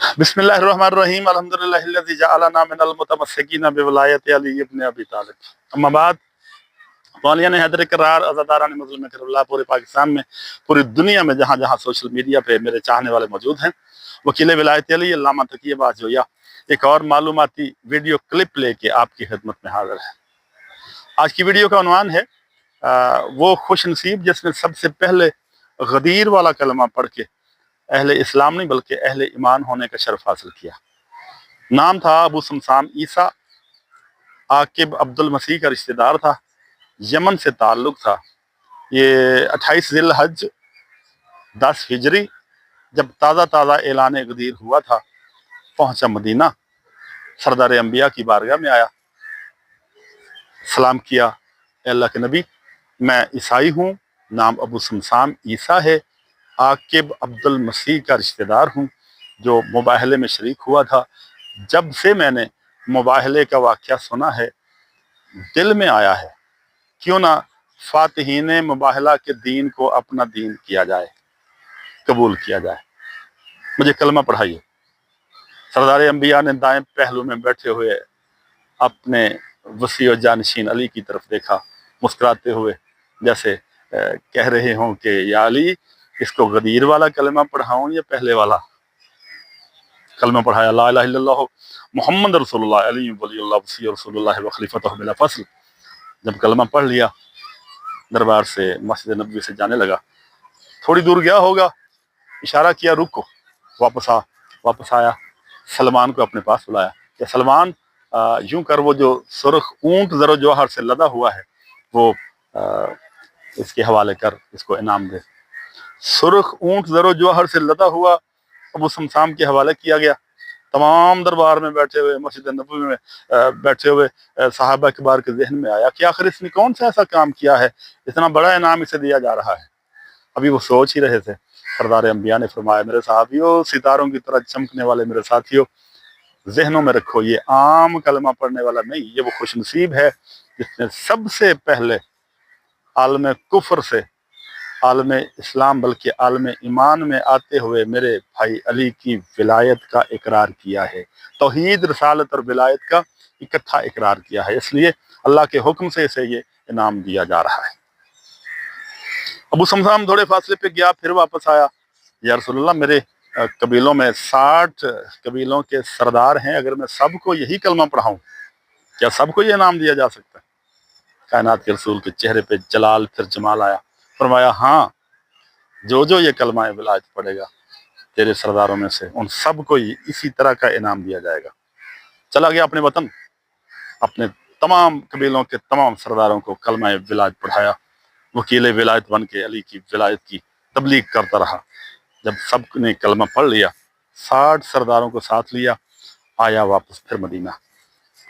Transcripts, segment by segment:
बिस्मिल्लाहिर्रहमानिर्रहीम अल्हम्दुलिल्लाहिल्लज़ी जअलना मिनल मुतमस्सिकीना बिवलायति अली इब्न अबी तालिब। अम्मा बाद, मौलियान हैदर करार अज़ादारान मुज़लिम करबला, पूरे पाकिस्तान में, पूरी दुनिया में जहाँ जहाँ सोशल मीडिया पे मेरे चाहने वाले मौजूद हैं, वकील विलायत अली अल्लामा तकिया बाजोया एक और मालूमाती वीडियो क्लिप लेके आपकी खिदमत में हाजिर है। आज की वीडियो का उन्वान है वो खुश नसीब जिसने सबसे पहले गदीर वाला कलमा पढ़ के अहले इस्लाम नहीं बल्कि अहले ईमान होने का शर्फ हासिल किया। नाम था अबू समसाम ईसा, आकिब अब्दुल मसीह का रिश्तेदार था, यमन से ताल्लुक था। ये 28 ज़िल हज 10 हिजरी जब ताज़ा ऐलान गदीर हुआ था, पहुंचा मदीना, सरदार अंबिया की बारगाह में आया, सलाम किया, अल्लाह के नबी मैं ईसाई हूँ, नाम अबू समसाम ईसा है, आकिब अब्दुल मसीह का रिश्तेदार हूँ जो मुबाहले में शरीक हुआ था। जब से मैंने मुबाहले का वाक़या सुना है, दिल में आया है क्यों ना फातिहीन मुबाहला के दीन को अपना दीन किया जाए, कबूल किया जाए, मुझे कलमा पढ़ाइए। सरदार अंबिया ने दाएं पहलू में बैठे हुए अपने वसी और जानशीन अली की तरफ देखा, मुस्कुराते हुए जैसे कह रहे हों कि या अली, इसको गदीर वाला कलमा पढ़ाऊं या पहले वाला? कलमा पढ़ाया, ला इलाहा इल्लल्लाह मुहम्मद रसूलुल्लाह अली वलीउल्लाह वसी रसूलुल्लाह व खलीफतुहु बिला फस्ल। जब कलमा पढ़ लिया, दरबार से मस्जिद नबवी से जाने लगा। थोड़ी दूर गया होगा, इशारा किया रुको, वापस आया, सलमान को अपने पास बुलाया कि सलमान यूं कर, वो जो सुर्ख ऊंट ज़रो जौहर से लदा हुआ है वो इसके हवाले कर, इसको इनाम दे। सुर्ख ऊंट ज़रो जौहर से लदा हुआ अबू समसाम के हवाले किया गया। तमाम दरबार में बैठे हुए, मस्जिद नबवी में बैठे हुए सहाबा किबार के जहन में आया कि आखिर इसने कौन सा ऐसा काम किया है, इतना बड़ा इनाम इसे दिया जा रहा है। अभी वो सोच ही रहे थे, सरदार अंबिया ने फरमाया, मेरे साहबियों, सितारों की तरह चमकने वाले मेरे साथियों, जहनों में रखो, ये आम कलमा पढ़ने वाला नहीं, ये वो खुशनसीब है जिसने सबसे पहले आलम कुफर से आलम इस्लाम बल्कि आलम ईमान में आते हुए मेरे भाई अली की विलायत का इकरार किया है, तौहीद, रसालत और विलायत का इकट्ठा इकरार किया है। इसलिए अल्लाह के हुक्म से इसे ये इनाम दिया जा रहा है। अबू समसाम थोड़े फासले पे गया, फिर वापस आया, या रसूलल्लाह, मेरे कबीलों में 60 कबीलों के सरदार हैं, अगर मैं सबको यही कलमा पढ़ाऊं, क्या सबको ये इनाम दिया जा सकता है? कायनात के रसूल के चेहरे पे जलाल फिर जमाल आया। फरमाया, हाँ, जो जो ये कलमा विलायत पढ़ेगा तेरे सरदारों में से, उन सबको इसी तरह का इनाम दिया जाएगा। चला गया अपने वतन, अपने तमाम कबीलों के तमाम सरदारों को कलमा विलायत पढ़ाया, वकील विलायत बन के अली की विलायत की तबलीग करता रहा। जब सब ने कलमा पढ़ लिया, 60 सरदारों को साथ लिया, आया वापस फिर मदीना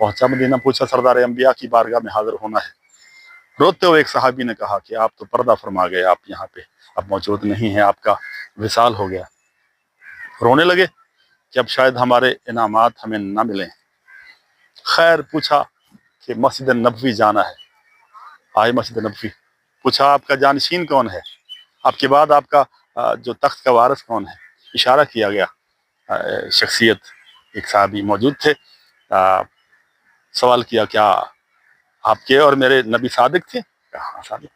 पहुंचा। मदीना पूछा, सरदार अंबिया की बारगाह में हाजिर होना है। रोते हुए एक सहाबी ने कहा कि आप तो पर्दा फरमा गए, आप यहाँ पे अब मौजूद नहीं है, आपका विसाल हो गया। रोने लगे कि अब शायद हमारे इनामात हमें न मिलें। खैर, पूछा कि मस्जिद नबवी जाना है, आए मस्जिद नबवी। पूछा, आपका जानशीन कौन है, आपके बाद आपका जो तख्त का वारिस कौन है? इशारा किया गया, शख्सियत एक साहबी मौजूद थे। सवाल किया, क्या आपके और मेरे नबी सादिक थे? कहा, हाँ सादिक।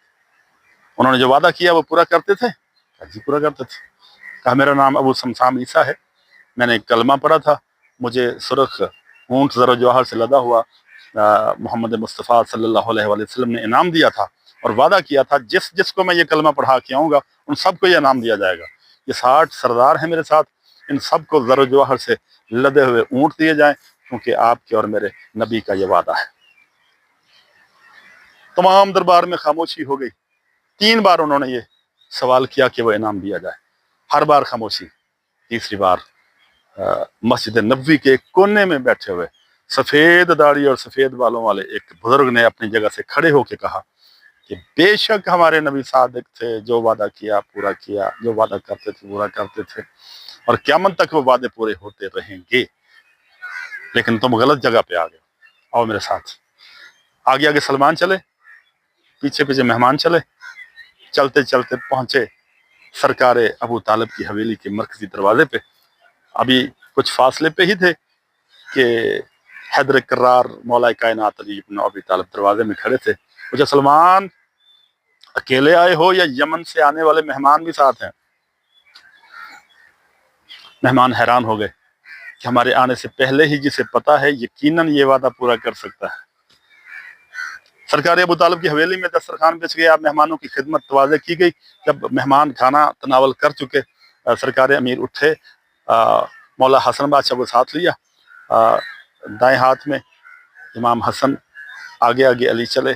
उन्होंने जो वादा किया वो पूरा करते थे? जी पूरा करते थे। कहा, मेरा नाम अबू समसाम ईसा है, मैंने कलमा पढ़ा था, मुझे सुर्ख ऊंट ज़रो जौहर से लदा हुआ मोहम्मद मुस्तफ़ा सल्लल्लाहु अलैहि वसल्लम ने इनाम दिया था और वादा किया था जिस जिसको मैं ये कलमा पढ़ा के आऊँगा उन सबको ये इनाम दिया जाएगा। ये 60 सरदार हैं मेरे साथ, इन सबको ज़रो जौहर से लदे हुए ऊंट दिए जाएं, क्योंकि आपके और मेरे नबी का ये वादा है। तमाम दरबार में खामोशी हो गई। 3 बार उन्होंने ये सवाल किया कि वो इनाम दिया जाए, हर बार खामोशी। तीसरी बार मस्जिद नबवी के एक कोने में बैठे हुए सफेद दाढ़ी और सफेद बालों वाले एक बुजुर्ग ने अपनी जगह से खड़े होकर कहा कि बेशक हमारे नबी सादिक थे, जो वादा किया पूरा किया, जो वादा करते थे पूरा करते थे, और क़यामत तक वो वादे पूरे होते रहेंगे। लेकिन तुम गलत जगह पे आ गए, आओ मेरे साथ। आगे आगे सलमान चले, पीछे पीछे मेहमान चले, चलते चलते पहुंचे सरकार अबू तालिब की हवेली के मरकजी दरवाजे पे। अभी कुछ फासले पे ही थे कि हैदर करार मौला कायनात अली इब्न अबी तालिब दरवाजे में खड़े थे। मुझे सलमान अकेले आए हो या यमन से आने वाले मेहमान भी साथ हैं? मेहमान हैरान हो गए कि हमारे आने से पहले ही जिसे पता है यकीनन ये वादा पूरा कर सकता है। सरकार अबू तालिब की हवेली में दस्तरखान बिछ गया, मेहमानों की खिदमत तवाज़े की गई। जब मेहमान खाना तनावल कर चुके, सरकार अमीर उठे, मौला हसन बादशाह को साथ लिया, दाएं हाथ में इमाम हसन, आगे आगे अली चले,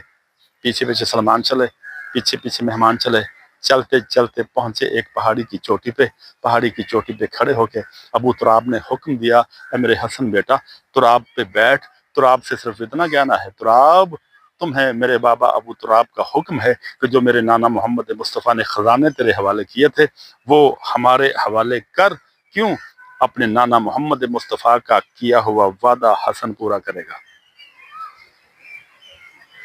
पीछे पीछे सलमान चले, पीछे पीछे मेहमान चले। चलते चलते पहुंचे एक पहाड़ी की चोटी पे। पहाड़ी की चोटी पे खड़े होके अबू तुराब ने हुक्म दिया, ए मेरे हसन बेटा, तुराब पे बैठ। तुराब से सिर्फ इतना कहना है, तुराब तुम्हें मेरे बाबा अबू तुराब का हुक्म है कि जो मेरे नाना मोहम्मद मुस्तफ़ा ने खजाने तेरे हवाले किए थे वो हमारे हवाले कर। क्यों? अपने नाना मोहम्मद मुस्तफ़ा का किया हुआ वादा हसन पूरा करेगा।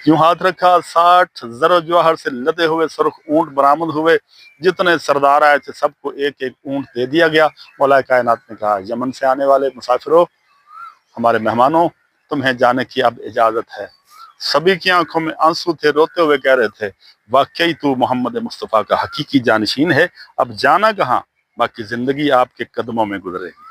यूं हाथ रखा, 60 जर जवाहर से लदे हुए सुर्ख ऊंट बरामद हुए। जितने सरदार आए थे सबको एक एक ऊंट दे दिया गया। मौला कायनात ने कहा, यमन से आने वाले मुसाफिरों, हमारे मेहमानों, तुम्हें जाने की अब इजाजत है। सभी की आंखों में आंसू थे, रोते हुए कह रहे थे, वाकई तू मोहम्मद मुस्तफ़ा का हकीकी जानशीन है, अब जाना कहाँ, बाकी जिंदगी आपके कदमों में गुजरेगी।